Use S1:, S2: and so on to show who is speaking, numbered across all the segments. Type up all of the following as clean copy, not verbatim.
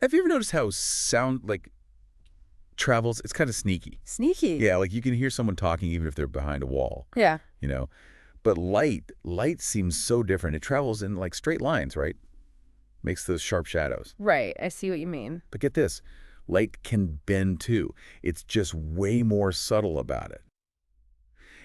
S1: Have you ever noticed how sound, travels? It's kind of sneaky.
S2: Sneaky.
S1: Yeah, like you can hear someone talking even if they're behind a wall,
S2: Yeah.
S1: you know? But light seems so different. It travels in, like, straight lines, right? Makes those sharp shadows.
S2: Right. I see what you mean.
S1: But get this, light can bend too. It's just way more subtle about it.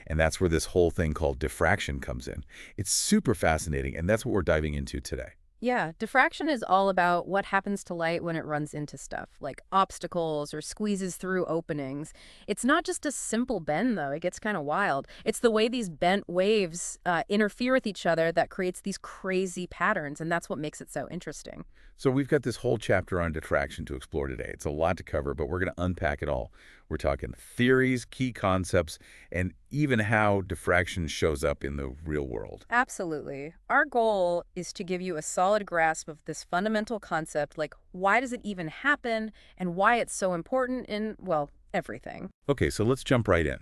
S1: And that's where this whole thing called diffraction comes in. It's super fascinating, and that's what we're diving into today.
S2: Yeah, diffraction is all about what happens to light when it runs into stuff, like obstacles or squeezes through openings. It's not just a simple bend, though. It gets kind of wild. It's the way these bent waves interfere with each other that creates these crazy patterns, and that's what makes it so interesting.
S1: So we've got this whole chapter on diffraction to explore today. It's a lot to cover, but we're going to unpack it all. We're talking theories, key concepts, and even how diffraction shows up in the real world.
S2: Absolutely. Our goal is to give you a solid grasp of this fundamental concept, like why does it even happen and why it's so important in, well, everything.
S1: Okay, so let's jump right in.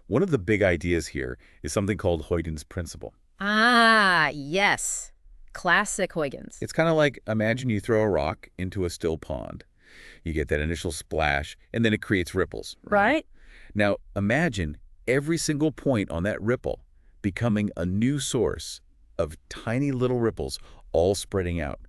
S1: One of the big ideas here is something called Huygens' principle.
S2: Ah, yes. Classic Huygens.
S1: It's kind of like, imagine you throw a rock into a still pond. You get that initial splash, and then it creates ripples.
S2: Right?
S1: Now, imagine every single point on that ripple becoming a new source of tiny little ripples all spreading out.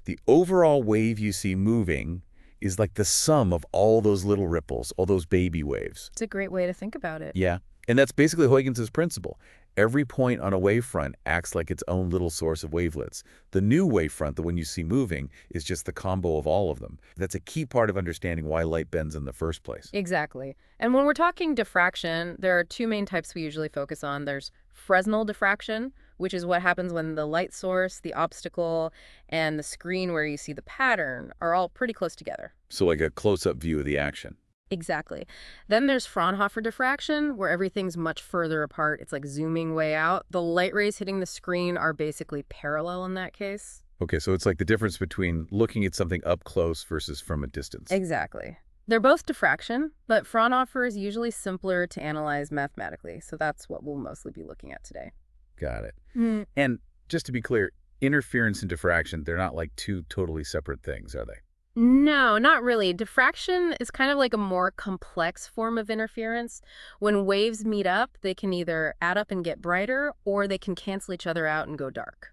S1: The overall wave you see moving is like the sum of all those little ripples, all those baby waves.
S2: It's a great way to think about it.
S1: Yeah, and that's basically Huygens' principle. Every point on a wavefront acts like its own little source of wavelets. The new wavefront, the one you see moving, is just the combo of all of them. That's a key part of understanding why light bends in the first place.
S2: Exactly. And when we're talking diffraction, there are two main types we usually focus on. There's Fresnel diffraction, which is what happens when the light source, the obstacle, and the screen where you see the pattern are all pretty close together.
S1: So like a close-up view of the action.
S2: Exactly. Then there's Fraunhofer diffraction, where everything's much further apart. It's like zooming way out. The light rays hitting the screen are basically parallel in that case.
S1: Okay, so it's like the difference between looking at something up close versus from a distance.
S2: Exactly. They're both diffraction, but Fraunhofer is usually simpler to analyze mathematically, so that's what we'll mostly be looking at today.
S1: Got it. And just to be clear, interference and diffraction, they're not like two totally separate things, are they?
S2: No, not really. Diffraction is kind of like a more complex form of interference. When waves meet up, they can either add up and get brighter, or they can cancel each other out and go dark.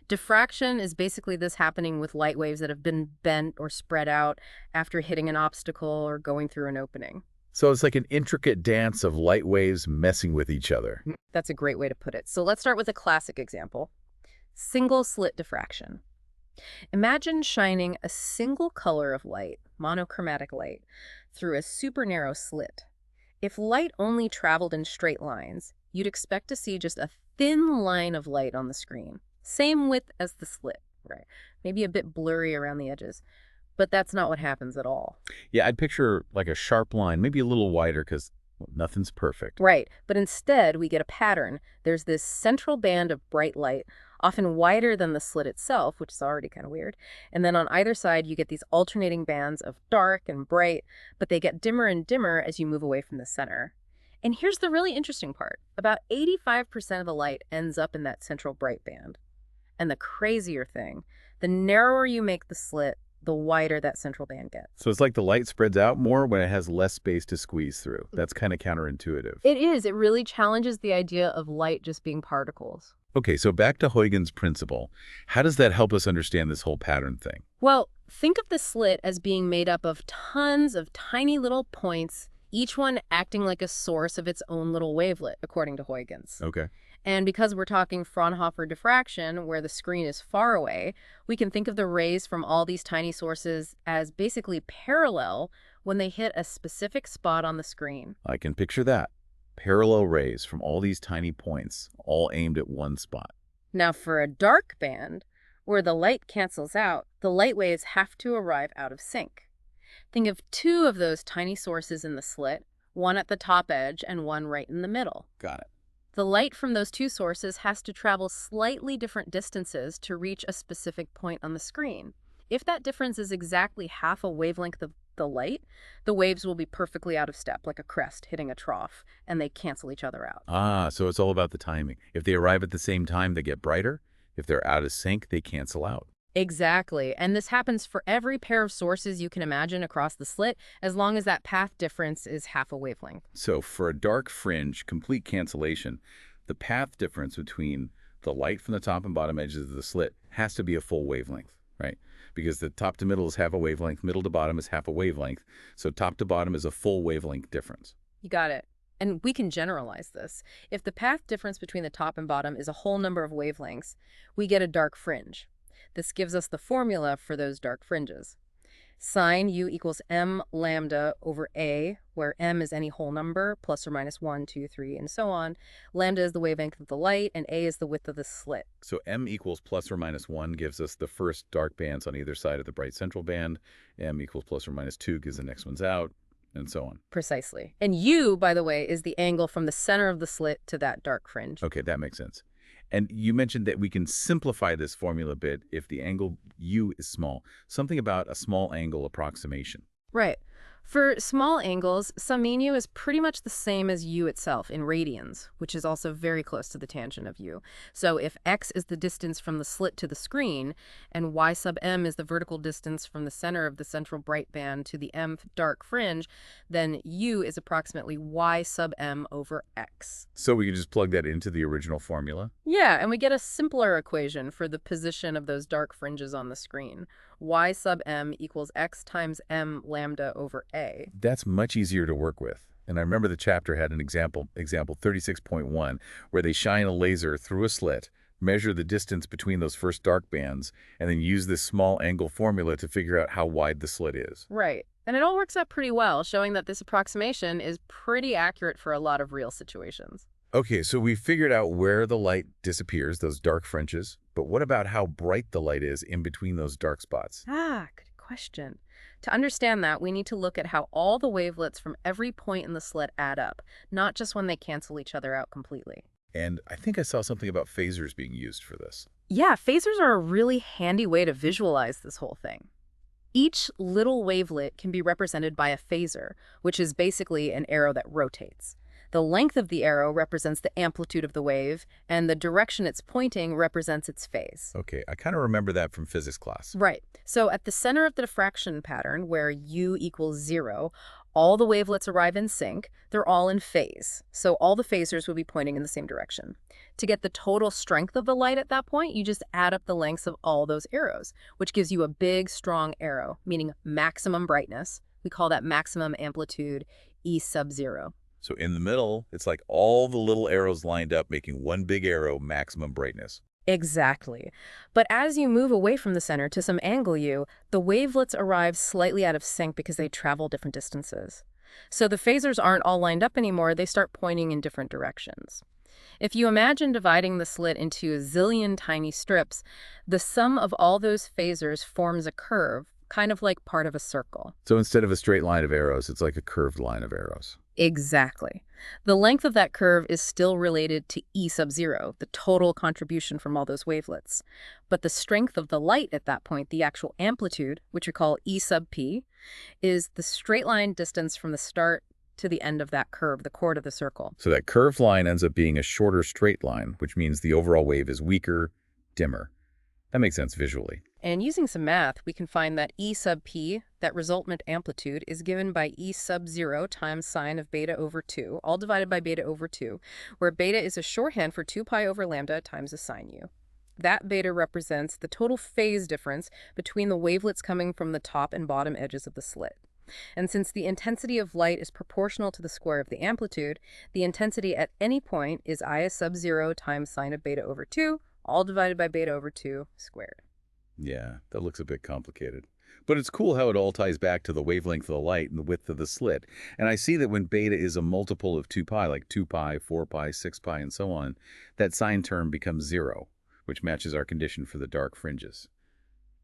S2: Diffraction is basically this happening with light waves that have been bent or spread out after hitting an obstacle or going through an opening.
S1: So it's like an intricate dance of light waves messing with each other.
S2: That's a great way to put it. So let's start with a classic example. Single slit diffraction. Imagine shining a single color of light, monochromatic light, through a super narrow slit. If light only traveled in straight lines, you'd expect to see just a thin line of light on the screen. Same width as the slit, right? Maybe a bit blurry around the edges. But that's not what happens at all.
S1: Yeah, I'd picture like a sharp line, maybe a little wider because nothing's perfect.
S2: Right, but instead we get a pattern. There's this central band of bright light, often wider than the slit itself, which is already kind of weird. And then on either side you get these alternating bands of dark and bright, but they get dimmer and dimmer as you move away from the center. And here's the really interesting part. About 85% of the light ends up in that central bright band. And the crazier thing, the narrower you make the slit, the wider that central band gets.
S1: So it's like the light spreads out more when it has less space to squeeze through. That's kind of counterintuitive.
S2: It is. It really challenges the idea of light just being particles.
S1: Okay, so back to Huygens' principle. How does that help us understand this whole pattern thing?
S2: Well, think of the slit as being made up of tons of tiny little points, each one acting like a source of its own little wavelet, according to Huygens.
S1: Okay.
S2: And because we're talking Fraunhofer diffraction, where the screen is far away, we can think of the rays from all these tiny sources as basically parallel when they hit a specific spot on the screen.
S1: I can picture that. Parallel rays from all these tiny points, all aimed at one spot.
S2: Now, for a dark band, where the light cancels out, the light waves have to arrive out of sync. Think of two of those tiny sources in the slit, one at the top edge and one right in the middle.
S1: Got it.
S2: The light from those two sources has to travel slightly different distances to reach a specific point on the screen. If that difference is exactly half a wavelength of the light, the waves will be perfectly out of step, like a crest hitting a trough, and they cancel each other out.
S1: Ah, so it's all about the timing. If they arrive at the same time, they get brighter. If they're out of sync, they cancel out.
S2: Exactly. And this happens for every pair of sources you can imagine across the slit, as long as that path difference is half a wavelength.
S1: So for a dark fringe, complete cancellation, the path difference between the light from the top and bottom edges of the slit has to be a full wavelength, right? Because the top to middle is half a wavelength, middle to bottom is half a wavelength. So top to bottom is a full wavelength difference.
S2: You got it. And we can generalize this. If the path difference between the top and bottom is a whole number of wavelengths, we get a dark fringe. This gives us the formula for those dark fringes. Sine u equals m lambda over a, where m is any whole number, plus or minus 1, 2, 3, and so on. Lambda is the wavelength of the light, and a is the width of the slit.
S1: So m equals plus or minus 1 gives us the first dark bands on either side of the bright central band. M equals plus or minus 2 gives the next ones out, and so on.
S2: Precisely. And u, by the way, is the angle from the center of the slit to that dark fringe.
S1: Okay, that makes sense. And you mentioned that we can simplify this formula a bit if the angle u is small. Something about a small angle approximation.
S2: Right. For small angles, some mean u is pretty much the same as u itself in radians, which is also very close to the tangent of u. So if x is the distance from the slit to the screen, and y sub m is the vertical distance from the center of the central bright band to the m dark fringe, then u is approximately y sub m over x.
S1: So we can just plug that into the original formula?
S2: Yeah, and we get a simpler equation for the position of those dark fringes on the screen. Y sub m equals x times m lambda over a.
S1: That's much easier to work with. And I remember the chapter had an example 36.1, where they shine a laser through a slit, measure the distance between those first dark bands, and then use this small angle formula to figure out how wide the slit is.
S2: Right. And it all works out pretty well, showing that this approximation is pretty accurate for a lot of real situations.
S1: Okay, so we figured out where the light disappears, those dark fringes, but what about how bright the light is in between those dark spots?
S2: Good question. To understand that, we need to look at how all the wavelets from every point in the slit add up, not just when they cancel each other out completely.
S1: And I think I saw something about phasers being used for this.
S2: Yeah, phasers are a really handy way to visualize this whole thing. Each little wavelet can be represented by a phaser, which is basically an arrow that rotates. The length of the arrow represents the amplitude of the wave, and the direction it's pointing represents its phase.
S1: Okay, I kind of remember that from physics class.
S2: Right. So at the center of the diffraction pattern, where u equals 0, all the wavelets arrive in sync. They're all in phase. So all the phasers will be pointing in the same direction. To get the total strength of the light at that point, you just add up the lengths of all those arrows, which gives you a big, strong arrow, meaning maximum brightness. We call that maximum amplitude E sub 0.
S1: So in the middle, it's like all the little arrows lined up, making one big arrow maximum brightness.
S2: Exactly. But as you move away from the center to some angle u, the wavelets arrive slightly out of sync because they travel different distances. So the phasers aren't all lined up anymore, they start pointing in different directions. If you imagine dividing the slit into a zillion tiny strips, the sum of all those phasers forms a curve, kind of like part of a circle.
S1: So instead of a straight line of arrows, it's like a curved line of arrows.
S2: Exactly. The length of that curve is still related to E sub 0, the total contribution from all those wavelets. But the strength of the light at that point, the actual amplitude, which we call E sub p, is the straight line distance from the start to the end of that curve, the chord of the circle.
S1: So that curved line ends up being a shorter straight line, which means the overall wave is weaker, dimmer. That makes sense visually.
S2: And using some math, we can find that E sub p, that resultant amplitude, is given by E sub 0 times sine of beta over 2, all divided by beta over 2, where beta is a shorthand for 2 pi over lambda times a sine u. That beta represents the total phase difference between the wavelets coming from the top and bottom edges of the slit. And since the intensity of light is proportional to the square of the amplitude, the intensity at any point is I sub 0 times sine of beta over 2, all divided by beta over 2 squared.
S1: Yeah, that looks a bit complicated. But it's cool how it all ties back to the wavelength of the light and the width of the slit. And I see that when beta is a multiple of 2 pi, like 2 pi, 4 pi, 6 pi, and so on, that sine term becomes 0, which matches our condition for the dark fringes.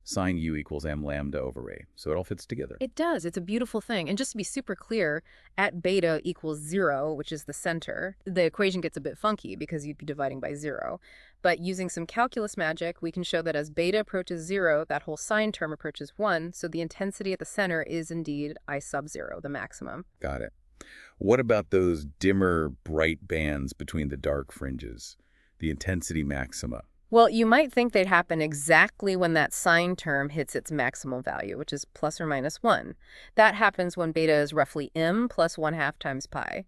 S1: Sine u equals m lambda over a. So it all fits together.
S2: It does. It's a beautiful thing. And just to be super clear, at beta equals 0, which is the center, the equation gets a bit funky because you'd be dividing by 0. But using some calculus magic, we can show that as beta approaches 0, that whole sine term approaches 1, so the intensity at the center is indeed I sub 0, the maximum.
S1: Got it. What about those dimmer, bright bands between the dark fringes, the intensity maxima?
S2: Well, you might think they'd happen exactly when that sine term hits its maximal value, which is plus or minus 1. That happens when beta is roughly m plus 1/2 times pi.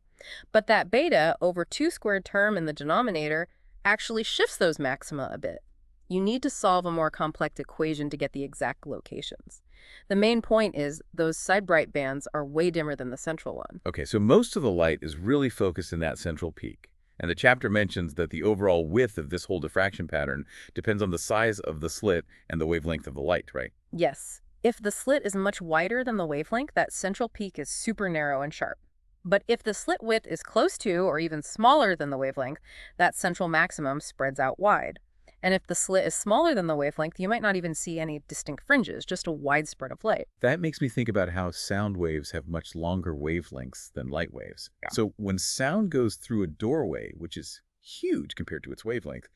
S2: But that beta over 2 squared term in the denominator actually shifts those maxima a bit. You need to solve a more complex equation to get the exact locations. The main point is those side bright bands are way dimmer than the central one.
S1: Okay, so most of the light is really focused in that central peak. And the chapter mentions that the overall width of this whole diffraction pattern depends on the size of the slit and the wavelength of the light, right?
S2: Yes, if the slit is much wider than the wavelength, that central peak is super narrow and sharp. But if the slit width is close to or even smaller than the wavelength, that central maximum spreads out wide. And if the slit is smaller than the wavelength, you might not even see any distinct fringes, just a wide spread of light.
S1: That makes me think about how sound waves have much longer wavelengths than light waves.
S2: Yeah.
S1: So when sound goes through a doorway, which is huge compared to its wavelength,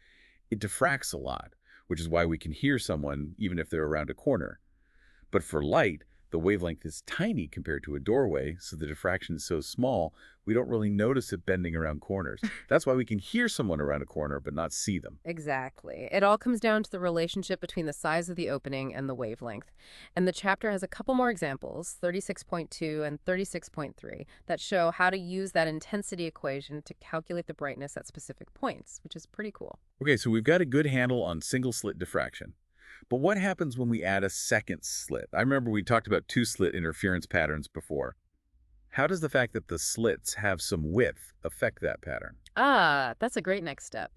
S1: it diffracts a lot, which is why we can hear someone even if they're around a corner. But for light, the wavelength is tiny compared to a doorway, so the diffraction is so small, we don't really notice it bending around corners. That's why we can hear someone around a corner but not see them.
S2: Exactly. It all comes down to the relationship between the size of the opening and the wavelength. And the chapter has a couple more examples, 36.2 and 36.3, that show how to use that intensity equation to calculate the brightness at specific points, which is pretty cool.
S1: Okay, so we've got a good handle on single-slit diffraction. But what happens when we add a second slit? I remember we talked about two-slit interference patterns before. How does the fact that the slits have some width affect that pattern?
S2: Ah, that's a great next step.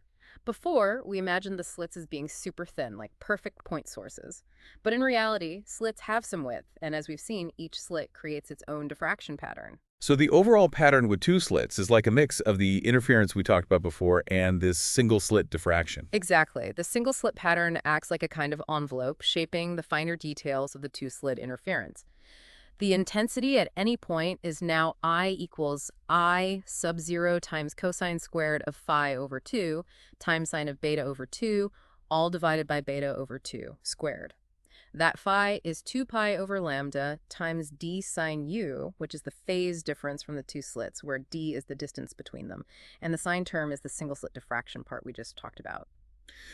S2: Before, we imagined the slits as being super thin, like perfect point sources. But in reality, slits have some width, and as we've seen, each slit creates its own diffraction pattern.
S1: So the overall pattern with two slits is like a mix of the interference we talked about before and this single-slit diffraction.
S2: Exactly. The single slit pattern acts like a kind of envelope, shaping the finer details of the two-slit interference. The intensity at any point is now I equals I sub 0 times cosine squared of phi over 2 times sine of beta over 2, all divided by beta over 2 squared. That phi is 2 pi over lambda times d sine u, which is the phase difference from the two slits, where d is the distance between them. And the sine term is the single slit diffraction part we just talked about.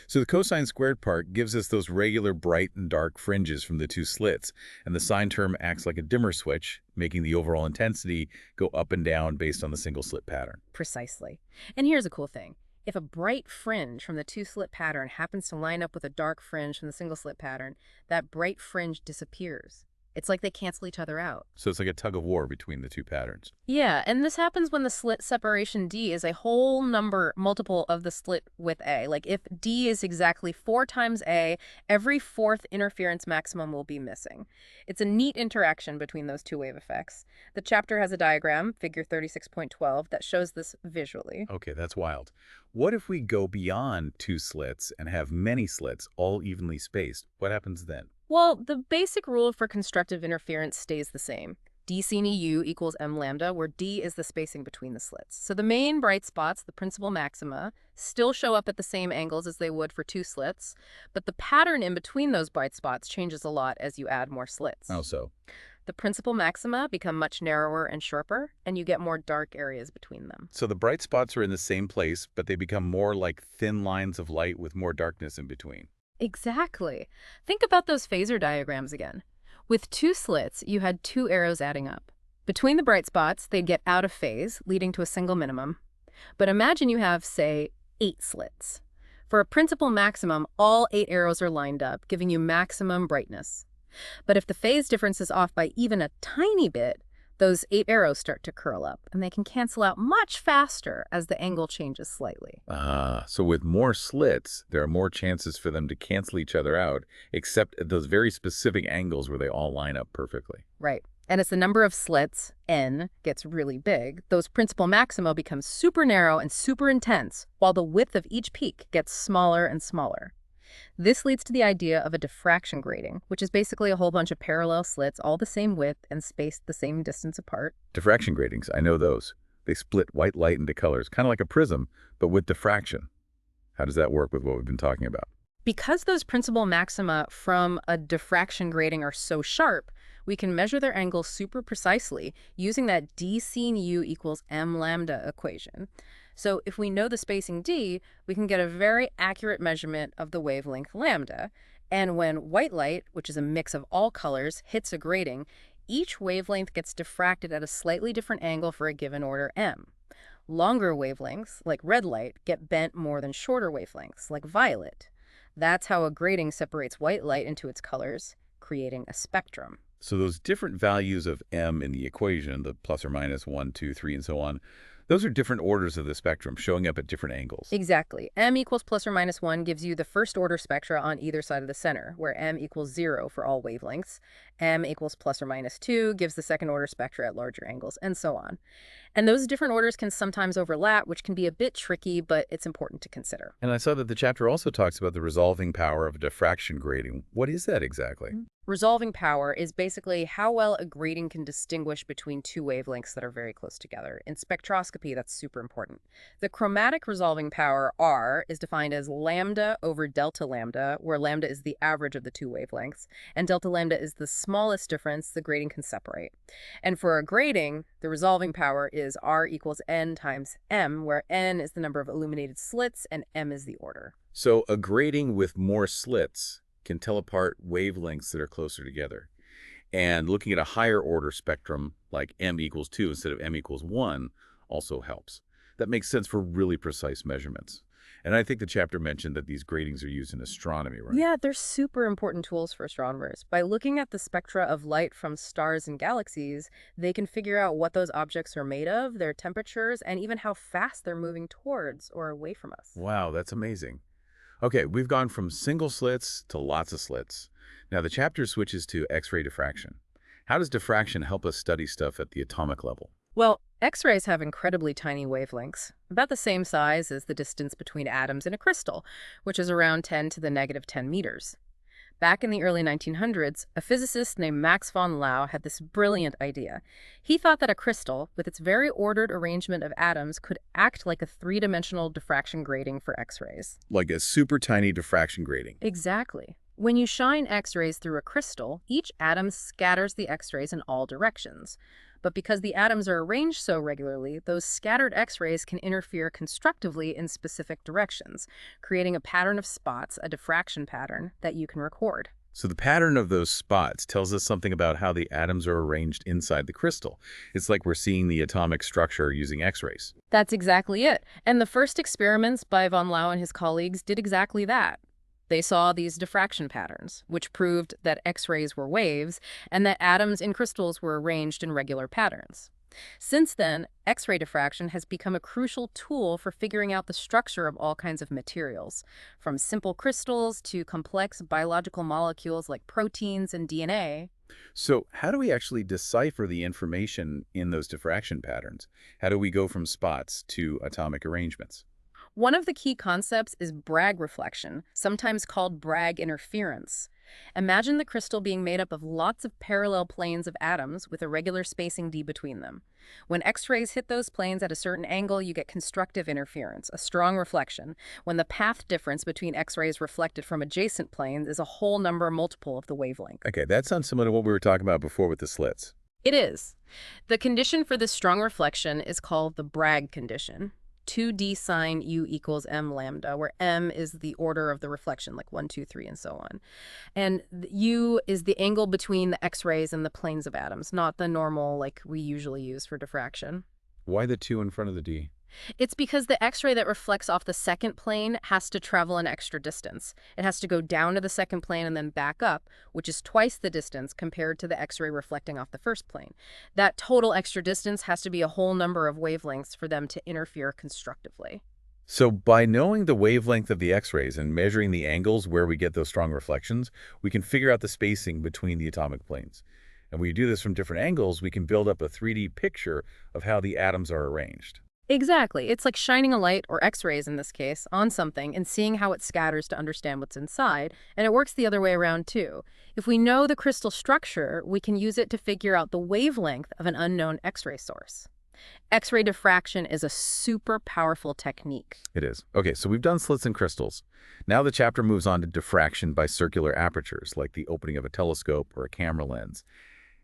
S1: So the cosine squared part gives us those regular bright and dark fringes from the two slits, and the sine term acts like a dimmer switch, making the overall intensity go up and down based on the single slit pattern.
S2: Precisely. And here's a cool thing. If a bright fringe from the two-slit pattern happens to line up with a dark fringe from the single-slit pattern, that bright fringe disappears. It's like they cancel each other out.
S1: So it's like a tug of war between the two patterns.
S2: Yeah, and this happens when the slit separation D is a whole number multiple of the slit width A. Like if D is exactly 4 times A, every fourth interference maximum will be missing. It's a neat interaction between those two wave effects. The chapter has a diagram, figure 36.12, that shows this visually.
S1: Okay, that's wild. What if we go beyond two slits and have many slits, all evenly spaced? What happens then?
S2: Well, the basic rule for constructive interference stays the same. D sin EU equals m lambda, where D is the spacing between the slits. So the main bright spots, the principal maxima, still show up at the same angles as they would for two slits, but the pattern in between those bright spots changes a lot as you add more slits.
S1: How so?
S2: The principal maxima become much narrower and sharper, and you get more dark areas between them.
S1: So the bright spots are in the same place, but they become more like thin lines of light with more darkness in between.
S2: Exactly. Think about those phasor diagrams again. With two slits, you had two arrows adding up. Between the bright spots, they'd get out of phase, leading to a single minimum. But imagine you have, say, 8 slits. For a principal maximum, all 8 arrows are lined up, giving you maximum brightness. But if the phase difference is off by even a tiny bit, those 8 arrows start to curl up, and they can cancel out much faster as the angle changes slightly.
S1: So with more slits, there are more chances for them to cancel each other out, except at those very specific angles where they all line up perfectly.
S2: Right. And as the number of slits, n, gets really big, those principal maxima become super narrow and super intense, while the width of each peak gets smaller and smaller. This leads to the idea of a diffraction grating, which is basically a whole bunch of parallel slits, all the same width and spaced the same distance apart.
S1: Diffraction gratings, I know those. They split white light into colors, kind of like a prism, but with diffraction. How does that work with what we've been talking about?
S2: Because those principal maxima from a diffraction grating are so sharp, we can measure their angles super precisely using that d sin u equals m lambda equation. So if we know the spacing d, we can get a very accurate measurement of the wavelength lambda. And when white light, which is a mix of all colors, hits a grating, each wavelength gets diffracted at a slightly different angle for a given order m. Longer wavelengths, like red light, get bent more than shorter wavelengths, like violet. That's how a grating separates white light into its colors, creating a spectrum.
S1: So those different values of m in the equation, the plus or minus 1, 2, 3, and so on, those are different orders of the spectrum showing up at different angles.
S2: Exactly. M equals plus or minus 1 gives you the first order spectra on either side of the center, where M equals 0 for all wavelengths. M equals plus or minus 2 gives the second order spectra at larger angles, and so on. And those different orders can sometimes overlap, which can be a bit tricky, but it's important to consider.
S1: And I saw that the chapter also talks about the resolving power of a diffraction grating. What is that exactly?
S2: Resolving power is basically how well a grating can distinguish between two wavelengths that are very close together. In spectroscopy, that's super important. The chromatic resolving power, R, is defined as lambda over delta lambda, where lambda is the average of the two wavelengths, and delta lambda is the smallest difference the grating can separate. And for a grating, the resolving power is R equals N times M, where N is the number of illuminated slits and M is the order.
S1: So a grating with more slits can tell apart wavelengths that are closer together. And looking at a higher order spectrum, like m equals 2 instead of m equals 1, also helps. That makes sense for really precise measurements. And I think the chapter mentioned that these gratings are used in astronomy, right?
S2: Yeah, they're super important tools for astronomers. By looking at the spectra of light from stars and galaxies, they can figure out what those objects are made of, their temperatures, and even how fast they're moving towards or away from us.
S1: Wow, that's amazing. Okay, we've gone from single slits to lots of slits. Now the chapter switches to X-ray diffraction. How does diffraction help us study stuff at the atomic level?
S2: Well, X-rays have incredibly tiny wavelengths, about the same size as the distance between atoms in a crystal, which is around 10 to the negative 10 meters. Back in the early 1900s, a physicist named Max von Laue had this brilliant idea. He thought that a crystal, with its very ordered arrangement of atoms, could act like a three-dimensional diffraction grating for X-rays.
S1: Like a super tiny diffraction grating.
S2: Exactly. When you shine X-rays through a crystal, each atom scatters the X-rays in all directions. But because the atoms are arranged so regularly, those scattered X-rays can interfere constructively in specific directions, creating a pattern of spots, a diffraction pattern, that you can record.
S1: So the pattern of those spots tells us something about how the atoms are arranged inside the crystal. It's like we're seeing the atomic structure using X-rays.
S2: That's exactly it. And the first experiments by von Laue and his colleagues did exactly that. They saw these diffraction patterns, which proved that X-rays were waves and that atoms in crystals were arranged in regular patterns. Since then, X-ray diffraction has become a crucial tool for figuring out the structure of all kinds of materials, from simple crystals to complex biological molecules like proteins and DNA.
S1: So how do we actually decipher the information in those diffraction patterns? How do we go from spots to atomic arrangements?
S2: One of the key concepts is Bragg reflection, sometimes called Bragg interference. Imagine the crystal being made up of lots of parallel planes of atoms with a regular spacing d between them. When X-rays hit those planes at a certain angle, you get constructive interference, a strong reflection, when the path difference between X-rays reflected from adjacent planes is a whole number multiple of the wavelength.
S1: Okay, that sounds similar to what we were talking about before with the slits.
S2: It is. The condition for this strong reflection is called the Bragg condition. 2d sine u equals m lambda, where m is the order of the reflection, like 1, 2, 3, and so on. And u is the angle between the X-rays and the planes of atoms, not the normal like we usually use for diffraction.
S1: Why the 2 in front of the d?
S2: It's because the X-ray that reflects off the second plane has to travel an extra distance. It has to go down to the second plane and then back up, which is twice the distance compared to the X-ray reflecting off the first plane. That total extra distance has to be a whole number of wavelengths for them to interfere constructively.
S1: So by knowing the wavelength of the X-rays and measuring the angles where we get those strong reflections, we can figure out the spacing between the atomic planes. And when we do this from different angles, we can build up a 3D picture of how the atoms are arranged.
S2: Exactly. It's like shining a light, or X-rays in this case, on something and seeing how it scatters to understand what's inside, and it works the other way around too. If we know the crystal structure, we can use it to figure out the wavelength of an unknown X-ray source. X-ray diffraction is a super powerful technique.
S1: It is. Okay, so we've done slits and crystals. Now the chapter moves on to diffraction by circular apertures, like the opening of a telescope or a camera lens.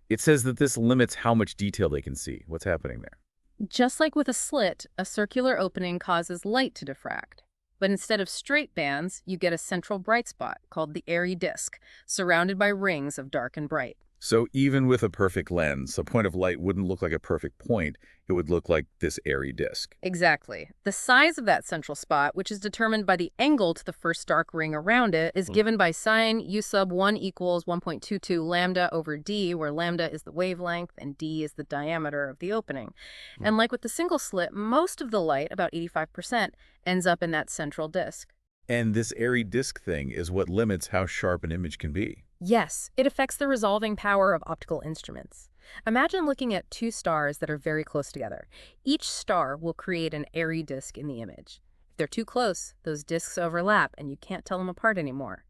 S1: It says that this limits how much detail they can see. What's happening there?
S2: Just like with a slit, a circular opening causes light to diffract. But instead of straight bands, you get a central bright spot called the airy disk, surrounded by rings of dark and bright.
S1: So even with a perfect lens, a point of light wouldn't look like a perfect point. It would look like this airy disk.
S2: Exactly. The size of that central spot, which is determined by the angle to the first dark ring around it, is given by sine u sub 1 equals 1.22 lambda over d, where lambda is the wavelength and d is the diameter of the opening. And like with the single slit, most of the light, about 85%, ends up in that central disk.
S1: And this airy disk thing is what limits how sharp an image can be.
S2: Yes, it affects the resolving power of optical instruments. Imagine looking at two stars that are very close together. Each star will create an airy disk in the image. If they're too close, those disks overlap and you can't tell them apart anymore.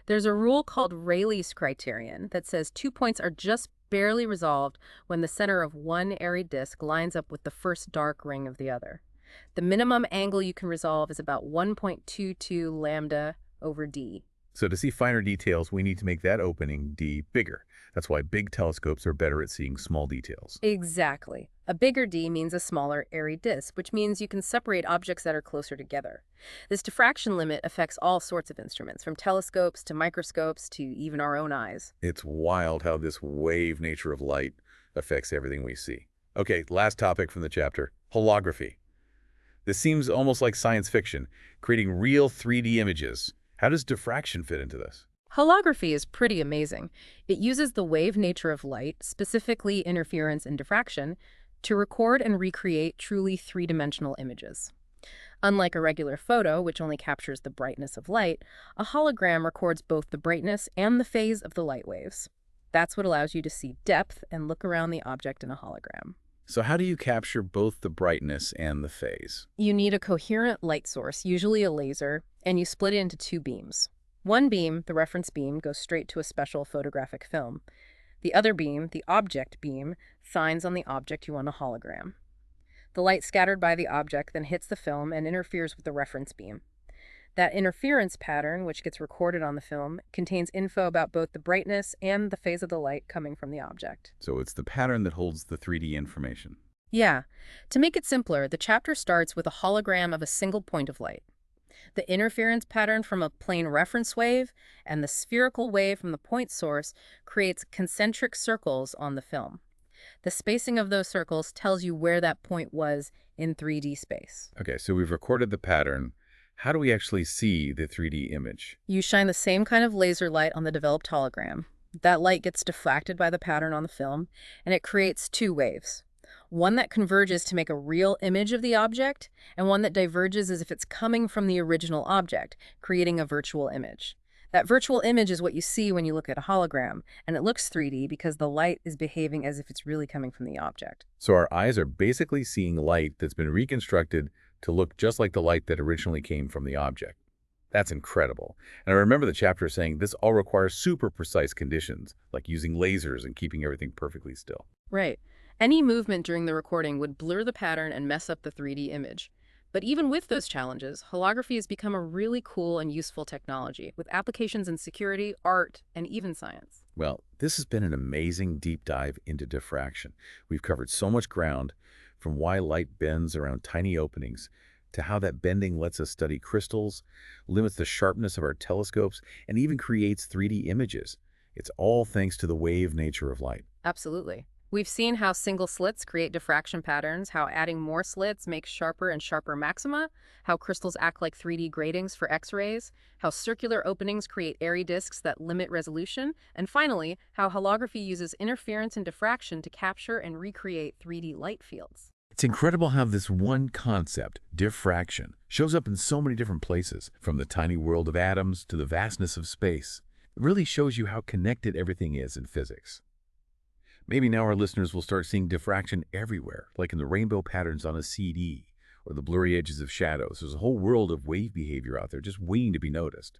S2: There's a rule called Rayleigh's criterion that says 2 points are just barely resolved when the center of one airy disk lines up with the first dark ring of the other. The minimum angle you can resolve is about 1.22 lambda over d.
S1: So to see finer details, we need to make that opening D bigger. That's why big telescopes are better at seeing small details.
S2: Exactly. A bigger D means a smaller airy disk, which means you can separate objects that are closer together. This diffraction limit affects all sorts of instruments, from telescopes to microscopes to even our own eyes.
S1: It's wild how this wave nature of light affects everything we see. Okay, last topic from the chapter, holography. This seems almost like science fiction, creating real 3D images. How does diffraction fit into this?
S2: Holography is pretty amazing. It uses the wave nature of light, specifically interference and diffraction, to record and recreate truly three-dimensional images. Unlike a regular photo, which only captures the brightness of light, a hologram records both the brightness and the phase of the light waves. That's what allows you to see depth and look around the object in a hologram.
S1: So how do you capture both the brightness and the phase?
S2: You need a coherent light source, usually a laser, and you split it into two beams. One beam, the reference beam, goes straight to a special photographic film. The other beam, the object beam, shines on the object you want to hologram. The light scattered by the object then hits the film and interferes with the reference beam. That interference pattern, which gets recorded on the film, contains info about both the brightness and the phase of the light coming from the object.
S1: So it's the pattern that holds the 3D information.
S2: Yeah. To make it simpler, the chapter starts with a hologram of a single point of light. The interference pattern from a plane reference wave and the spherical wave from the point source creates concentric circles on the film. The spacing of those circles tells you where that point was in 3D space.
S1: Okay, so we've recorded the pattern. How do we actually see the 3D image?
S2: You shine the same kind of laser light on the developed hologram. That light gets diffracted by the pattern on the film, and it creates two waves. One that converges to make a real image of the object, and one that diverges as if it's coming from the original object, creating a virtual image. That virtual image is what you see when you look at a hologram, and it looks 3D because the light is behaving as if it's really coming from the object.
S1: So our eyes are basically seeing light that's been reconstructed to look just like the light that originally came from the object. That's incredible. And I remember the chapter saying this all requires super precise conditions, like using lasers and keeping everything perfectly still.
S2: Right. Any movement during the recording would blur the pattern and mess up the 3D image. But even with those challenges, holography has become a really cool and useful technology, with applications in security, art, and even science.
S1: Well, this has been an amazing deep dive into diffraction. We've covered so much ground, from why light bends around tiny openings, to how that bending lets us study crystals, limits the sharpness of our telescopes, and even creates 3D images. It's all thanks to the wave nature of light.
S2: Absolutely. We've seen how single slits create diffraction patterns, how adding more slits makes sharper and sharper maxima, how crystals act like 3D gratings for X-rays, how circular openings create airy disks that limit resolution, and finally, how holography uses interference and diffraction to capture and recreate 3D light fields.
S1: It's incredible how this one concept, diffraction, shows up in so many different places, from the tiny world of atoms to the vastness of space. It really shows you how connected everything is in physics. Maybe now our listeners will start seeing diffraction everywhere, like in the rainbow patterns on a CD, or the blurry edges of shadows. There's a whole world of wave behavior out there just waiting to be noticed.